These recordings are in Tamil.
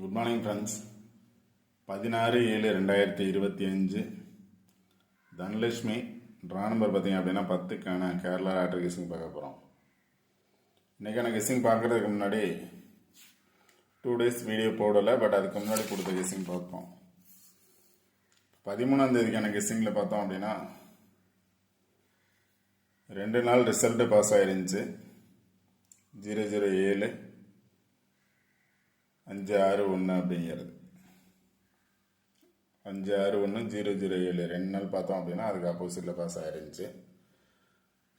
Good morning friends. 16/7/2025 Dhanalakshmi draw number பார்த்தீங்க அப்படின்னா 10க்கான கேரளா லாட்டரி கெஸ்ஸிங் பார்க்க போகிறோம். இன்றைக்கான கெஸ்ஸிங் பார்க்குறதுக்கு முன்னாடி 2 days வீடியோ போடலை, பட் அதுக்கு முன்னாடி கொடுத்த கெஸ்ஸிங் பார்ப்போம். 13ஆம் தேதிக்கான கெஸ்ஸிங்கில் பார்த்தோம் அப்படின்னா 2 நாள் ரிசல்ட்டு பாஸ் ஆயிருந்துச்சு. 007 561 அப்படிங்கிறது 561 007 2 நாள் பார்த்தோம் அப்படின்னா அதுக்கு ஆப்போசிட்டில் பாஸ் ஆயிருந்துச்சு.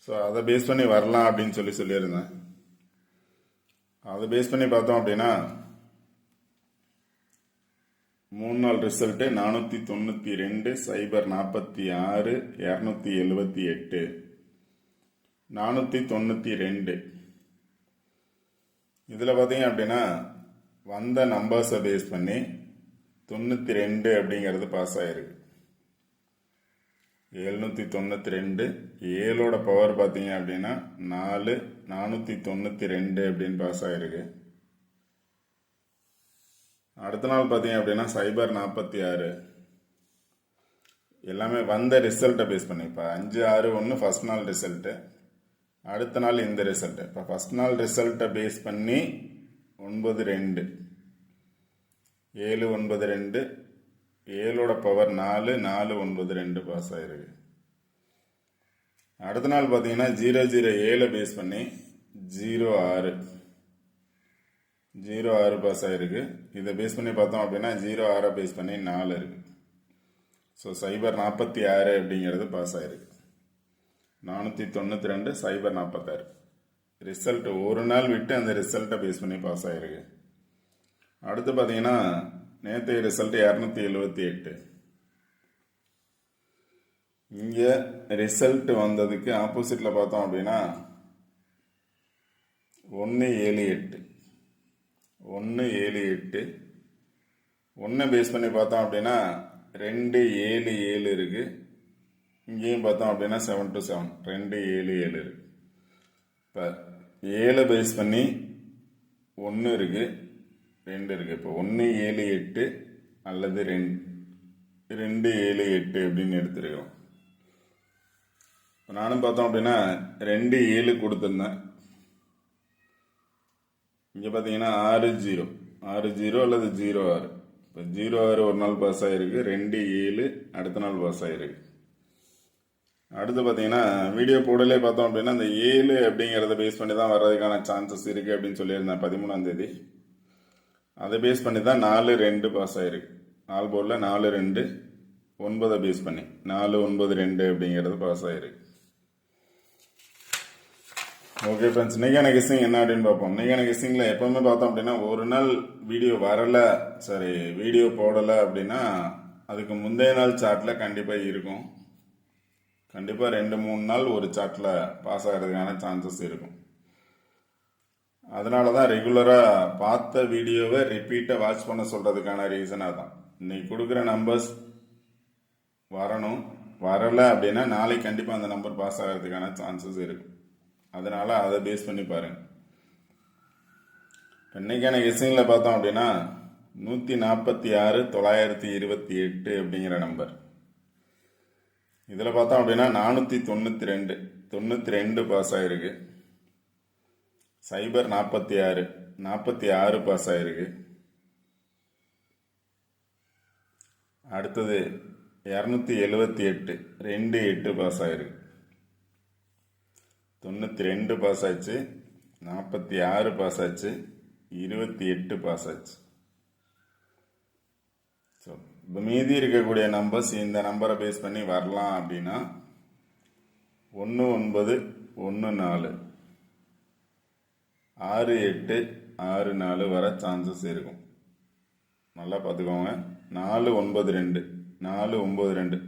ஸோ அதை பேஸ் பண்ணி வரலாம் அப்படின்னு சொல்லியிருந்தேன். அதை பேஸ் பண்ணி பார்த்தோம் அப்படின்னா 3 நாள் ரிசல்ட்டு 492 046 278 492. இதில் பார்த்தீங்க அப்படின்னா வந்த நம்பர்ஸை பேஸ் பண்ணி 92 அப்படிங்கிறது பாஸ் ஆகிருக்கு. 792 7ஓட பவர் பார்த்தீங்க அப்படின்னா 4 492 அப்படின்னு பாஸ் ஆகிருக்கு. அடுத்த நாள் பார்த்தீங்க அப்படின்னா 046 எல்லாமே வந்த ரிசல்ட்டை பேஸ் பண்ணி. இப்போ 561 ஃபர்ஸ்ட் நாள் ரிசல்ட்டு, அடுத்த நாள் இந்த ரிசல்ட்டு. இப்போ ஃபர்ஸ்ட் நாள் ரிசல்ட்டை பேஸ் பண்ணி 92 792 7ஓட பவர் 4 492 பாஸ் ஆயிருக்கு. அடுத்த நாள் பார்த்தீங்கன்னா 007 பேஸ் பண்ணி 06 பாஸ் ஆயிருக்கு. இதை பேஸ் பண்ணி பார்த்தோம் அப்படின்னா 06 பேஸ் பண்ணி 4 இருக்கு. ஸோ 046 அப்படிங்கிறது பாஸ் ஆயிருக்கு. 492 046 ரிசல்ட் ஒரு நாள் விட்டு அந்த ரிசல்ட்டை பேஸ் பண்ணி பாஸ் ஆயிருக்கு. அடுத்து பார்த்தீங்கன்னா நேற்றைய ரிசல்ட் 278. இங்கே ரிசல்ட் வந்ததுக்கு ஆப்போசிட்டில் பார்த்தோம் அப்படின்னா 178 1 பேஸ் பண்ணி பார்த்தோம் அப்படின்னா 277 இருக்கு. இங்கேயும் பார்த்தோம் அப்படின்னா 7 to 7 277 இருக்கு. இப்போ 7 பேஸ் பண்ணி 1 இருக்கு 2 இருக்கு. இப்போ 178 அல்லது 278 அப்படின்னு எடுத்துருக்கோம். நானும் பார்த்தோம் அப்படின்னா 27 கொடுத்துருந்தேன். இங்கே பார்த்தீங்கன்னா 60 அல்லது 06. இப்போ 06 ஒரு நாள் பாஸ் ஆகிருக்கு. 27 அடுத்த நாள் பாஸ் ஆகிருக்கு. அடுத்து பார்த்தீங்கன்னா வீடியோ போடலே பார்த்தோம் அப்படின்னா அந்த 7 அப்படிங்கிறத பேஸ் பண்ணி தான் வர்றதுக்கான சான்சஸ் இருக்குது அப்படின்னு சொல்லியிருந்தேன் 13ஆம் தேதி. அதை பேஸ் பண்ணி தான் 4-2 பாஸ் ஆகிருக்கு. ஆல் போர்டில் 4-2 9 பேஸ் பண்ணி 492 அப்படிங்கிறது பாஸ் ஆகிருக்கு. ஓகே ஃப்ரெண்ட்ஸ், இன்னைக்கான கெஸ்ஸிங் என்ன அப்படின்னு பார்ப்போம். இன்னைக்கான கெஸ்ஸிங்கில் எப்பவுமே பார்த்தோம் அப்படின்னா ஒரு நாள் வீடியோ வரலை, சரி வீடியோ போடலை அப்படின்னா அதுக்கு முந்தைய நாள் சார்ட்டில் கண்டிப்பாக இருக்கும். கண்டிப்பாக 2-3 நாள் ஒரு சார்ட்டில் பாஸ் ஆகிறதுக்கான சான்சஸ் இருக்கும். அதனால தான் ரெகுலராக பார்த்த வீடியோவை ரிப்பீட்டாக வாட்ச் பண்ண சொல்கிறதுக்கான ரீசனாக தான். இன்னைக்கு கொடுக்குற நம்பர்ஸ் வரணும், வரலை அப்படின்னா நாளைக்கு கண்டிப்பாக அந்த நம்பர் பாஸ் ஆகிறதுக்கான சான்சஸ் இருக்கும். அதனால அதை பேஸ் பண்ணி பாருங்க. இன்னைக்கான கெஸ்ஸிங்கில் பார்த்தோம் அப்படின்னா 146 928 அப்படிங்கிற நம்பர். இதில் பார்த்தோம் அப்படின்னா 492 பாஸ் ஆகிருக்கு. 046 பாஸ் ஆகிருக்கு. அடுத்தது 278 28 பாஸ் ஆகிருக்கு. 92 பாஸ் ஆச்சு, 46 பாஸ் ஆச்சு, 28 பாஸ் ஆச்சு. ஸோ இப்போ மீதி இருக்கக்கூடிய நம்பர்ஸ் இந்த நம்பரை பேஸ் பண்ணி வரலாம் அப்படின்னா 1914 68 64 வர சான்சஸ் இருக்கும். நல்லா பார்த்துக்கோங்க. 492 492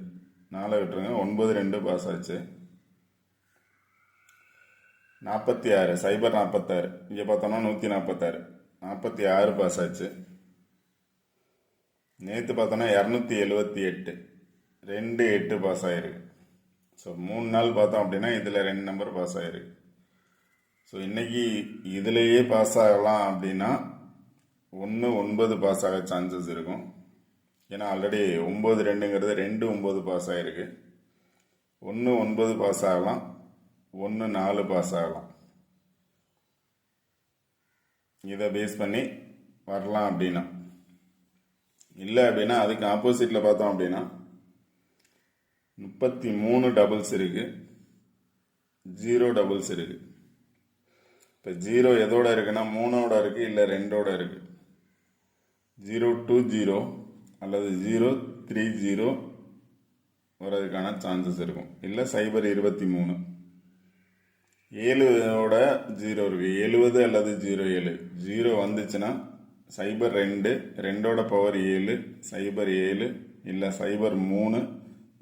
4 விட்டுருங்க. 92 பாஸ் ஆச்சு. 46 046 இங்கே பார்த்தோம்னா 146 46 பாஸ் ஆச்சு. நேற்று பார்த்தோன்னா 278 28 பாஸ் ஆகிருக்கு. ஸோ 3 நாள் பார்த்தோம் அப்படின்னா இதில் 2 நம்பர் பாஸ் ஆகிருக்கு. ஸோ இன்னைக்கு இதுலேயே பாஸ் ஆகலாம் அப்படின்னா 1 9 பாஸ் ஆக சான்சஸ் இருக்கும். ஏன்னா ஆல்ரெடி 9 2ங்கிறது 2 9 பாஸ் ஆகிருக்கு. 1 9 பாஸ் ஆகலாம், 1 4 பாஸ் ஆகலாம். இதை பேஸ் பண்ணி வரலாம். அப்படின்னா இல்லை அப்படின்னா அதுக்கு ஆப்போசிட்டில் பார்த்தோம் அப்படின்னா 33 டபுள்ஸ் இருக்குது, 0 டபுள்ஸ் இருக்குது. இப்போ 0 எதோட இருக்குன்னா 3ஓட இருக்குது, இல்லை 2ஓட இருக்குது. 0 2 0 அல்லது 0 3 0 வர்றதுக்கான சான்சஸ் இருக்கும். இல்லை 0 23 7ஓட 0 இருக்குது, 70 அல்லது 07. 0 வந்துச்சுன்னா 0 2 2ஓட பவர் 7 0 7, இல்லை 0 3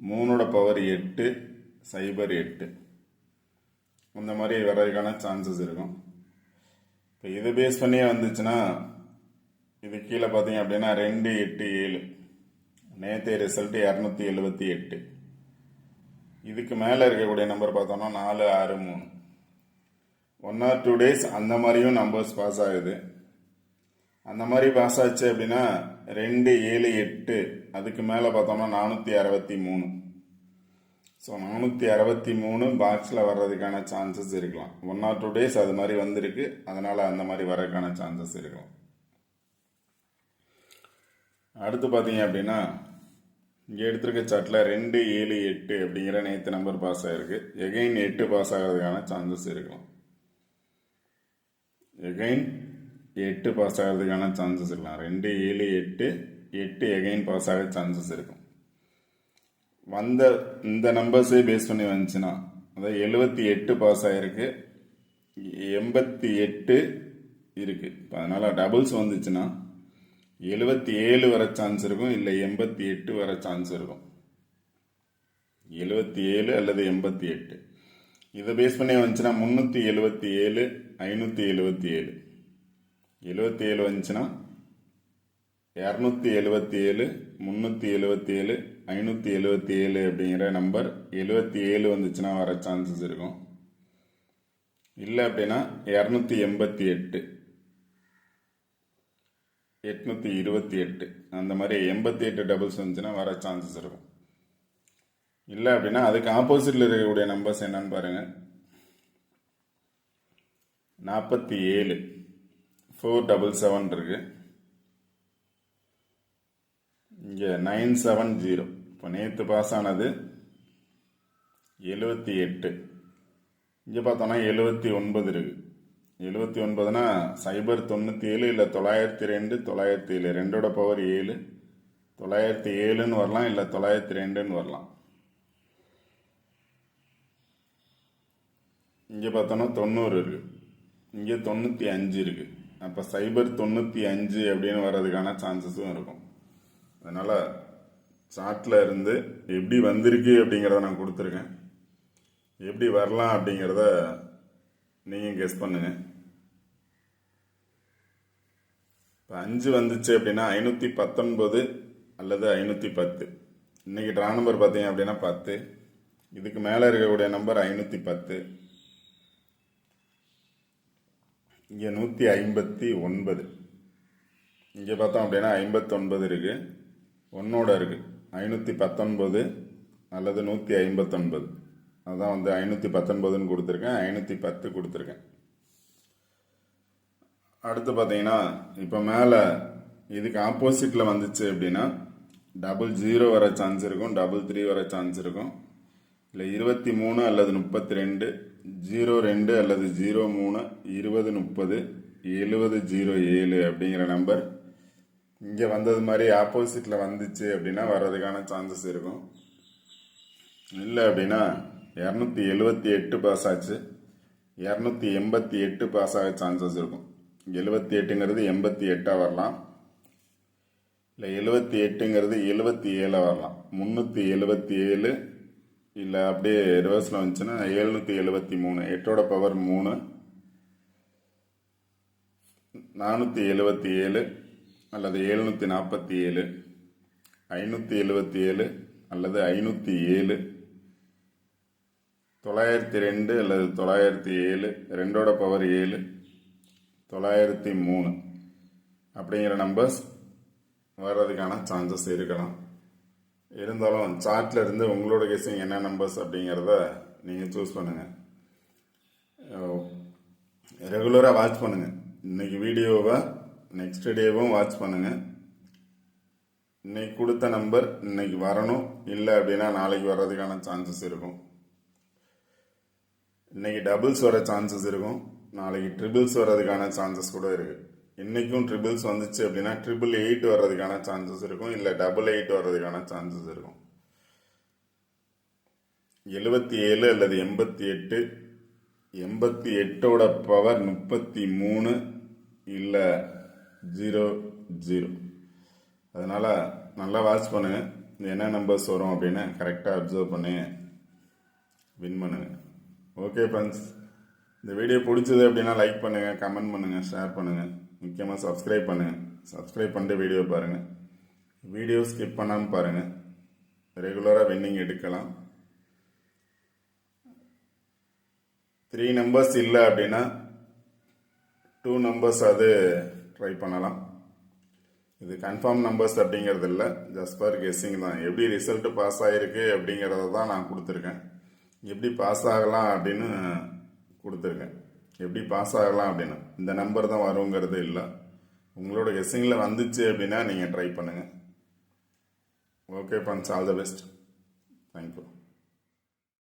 3ஓட பவர் 8 0 8. அந்த மாதிரி வர்றதுக்கான சான்சஸ் இருக்கும். இப்போ இது பேஸ் பண்ணியே வந்துச்சுன்னா இது கீழே பார்த்தீங்க அப்படின்னா 2 8 7 நேற்றைய ரிசல்ட் 278. இதுக்கு மேலே இருக்கக்கூடிய நம்பர் பார்த்தோம்னா 4 6 3. 1 or 2 days அந்த மாதிரியும் நம்பர்ஸ் பாஸ் ஆகுது. அந்த மாதிரி பாஸ் ஆச்சு அப்படின்னா 2 7 8 அதுக்கு மேலே பார்த்தோம்னா 463. ஸோ 463 பாக்ஸில் வர்றதுக்கான சான்சஸ் இருக்கலாம். 1 or 2 days அது மாதிரி வந்திருக்கு, அதனால் அந்த மாதிரி வர்றதுக்கான சான்சஸ் இருக்கலாம். அடுத்து பார்த்தீங்க அப்படின்னா இங்கே எடுத்திருக்க சார்ட்டில் 2 7 8 அப்படிங்கிற நேற்று நம்பர் பாஸ் ஆகிருக்கு. எகைன் 8 பாஸ் ஆகிறதுக்கான சான்சஸ் இருக்கலாம். எகைன் 8 பாஸ் ஆகிறதுக்கான சான்சஸ் இருக்கலாம். 2 7 8 8 எகைன் பாஸ் ஆக சான்சஸ் இருக்கும். வந்த இந்த நம்பர்ஸே பேஸ் பண்ணி வந்துச்சுன்னா அதாவது 78 பாஸ் ஆகிருக்கு, 88 இருக்குது. இப்போ அதனால் டபுள்ஸ் வந்துச்சுன்னா 77 வர சான்ஸ் இருக்கும், இல்லை 88 வர சான்ஸ் இருக்கும். 77 அல்லது 88 இதை பேஸ் பண்ணி வந்துச்சுன்னா 377 577. 77 வந்துச்சுன்னா 277 377 577 அப்படிங்கிற நம்பர் 77 வந்துச்சுன்னா வர சான்சஸ் இருக்கும். இல்லை அப்படின்னா 288 828 அந்த மாதிரி 88 டபுள்ஸ் வந்துச்சுன்னா வர சான்சஸ் இருக்கும். இல்லை அப்படின்னா அதுக்கு ஆப்போசிட்டில் இருக்கக்கூடிய நம்பர்ஸ் என்னன்னு பாருங்கள். 47 477 இருக்கு. இங்கே 970. இப்போ நேற்று பாஸ் ஆனது 78. இங்கே பார்த்தோன்னா 79 இருக்கு. 79னா 097 இல்லை 902 907 2ஓட பவர் 7 907ன்னு வரலாம், இல்லை 902ன்னு வரலாம். இங்கே பார்த்தோன்னா 90 இருக்கு. இங்கே 95 இருக்கு. அப்போ 095 அப்படின்னு வர்றதுக்கான சான்சஸும் இருக்கும். அதனால் சார்ட்டில் இருந்து எப்படி வந்திருக்கு அப்படிங்கிறத நான் கொடுத்துருக்கேன். எப்படி வரலாம் அப்படிங்கிறத நீங்கள் கெஸ் பண்ணுங்க. இப்போ 5 வந்துச்சு அப்படின்னா 519 அல்லது 510. இன்னைக்கு ட்ரா நம்பர் பார்த்தீங்க அப்படின்னா 10. இதுக்கு மேலே இருக்கக்கூடிய நம்பர் 510. இங்கே 159. இங்கே பார்த்தோம் அப்படின்னா 59 இருக்குது, 1ஓட இருக்குது. 519 அல்லது 159. அதான் வந்து 519ன்னு கொடுத்துருக்கேன், 510 கொடுத்துருக்கேன். அடுத்து பார்த்தீங்கன்னா இப்போ மேலே இதுக்கு ஆப்போசிட்டில் வந்துச்சு அப்படின்னா 00 வர சான்ஸ் இருக்கும், 33 வர சான்ஸ் இருக்கும். இல்லை 23 அல்லது 32, 02 அல்லது 03, 20 30, 70 07 அப்படிங்கிற நம்பர் இங்கே வந்தது மாதிரி ஆப்போசிட்டில் வந்துச்சு அப்படின்னா வர்றதுக்கான சான்சஸ் இருக்கும். இல்லை அப்படின்னா 278 பாஸ் ஆச்சு, 288 பாஸ் ஆக சான்சஸ் இருக்கும். 78ங்கிறது 88 வரலாம், இல்லை 78ங்கிறது 77 வரலாம். 377 இல்லை அப்படியே ரிவர்ஸில் வந்துச்சுன்னா 773. 8ஓட பவர் 3 477 அல்லது 747, 577 அல்லது 507, 902 அல்லது 907, 2ஓட பவர் 7, 903. அப்படிங்கிற நம்பர்ஸ் வர்றதுக்கான சான்சஸ் இருக்கலாம். இருந்தாலும் சார்ட்ல இருந்து உங்களோட கெஸ்ஸிங் என்ன நம்பர்ஸ் அப்படிங்கிறத நீங்கள் சூஸ் பண்ணுங்கள். ரெகுலராக வாட்ச் பண்ணுங்கள். இன்னைக்கு வீடியோவை நெக்ஸ்ட் டேவும் வாட்ச் பண்ணுங்கள். இன்னைக்கு கொடுத்த நம்பர் இன்னைக்கு வரணும், இல்லை அப்படின்னா நாளைக்கு வர்றதுக்கான சான்சஸ் இருக்கும். இன்னைக்கு டபுள்ஸ் வர சான்சஸ் இருக்கும், நாளைக்கு ட்ரிபிள்ஸ் வர்றதுக்கான சான்சஸ் கூட இருக்கு. இன்னைக்கும் ட்ரிபிள்ஸ் வந்துச்சு அப்படின்னா 888 வர்றதுக்கான சான்சஸ் இருக்கும், இல்லை 88 வர்றதுக்கான சான்சஸ் இருக்கும். 77 அல்லது 88, 88ஓட பவர் 33, இல்லை 00. அதனால நல்லா வாட்ச் பண்ணுங்க. என்ன நம்பர்ஸ் வரும் அப்படின்னு கரெக்டாக அப்சர்வ் பண்ணி வின் பண்ணுங்க. ஓகே ஃப்ரெண்ட்ஸ், இந்த வீடியோ பிடிச்சது அப்படின்னா லைக் பண்ணுங்கள், கமெண்ட் பண்ணுங்கள், ஷேர் பண்ணுங்கள், முக்கியமாக சப்ஸ்கிரைப் பண்ணுங்கள். சப்ஸ்கிரைப் பண்ணிட்டு வீடியோ பாருங்கள். வீடியோ ஸ்கிப் பண்ணாமல் பாருங்கள். ரெகுலராக வின்னிங் எடுக்கலாம். 3 நம்பர்ஸ் இல்லை அப்படின்னா 2 நம்பர்ஸ் அது ட்ரை பண்ணலாம். இது கன்ஃபார்ம் நம்பர்ஸ் அப்படிங்கிறது இல்லை, ஜஸ்ட் ஃபார் கெஸ்ஸிங் தான். எப்படி ரிசல்ட் பாஸ் ஆகிருக்கு அப்படிங்கிறத தான் நான் கொடுத்துருக்கேன். எப்படி பாஸ் ஆகலாம் அப்படின்னு கொடுத்துருக்கேன். எப்படி பாஸ் ஆகலாம் அப்படின்னு இந்த நம்பர் தான் வருங்கிறது இல்லை. உங்களோட கெஸ்ஸிங்கில் வந்துச்சு அப்படின்னா நீங்கள் ட்ரை பண்ணுங்கள். Okay friends, all the best. Thank you.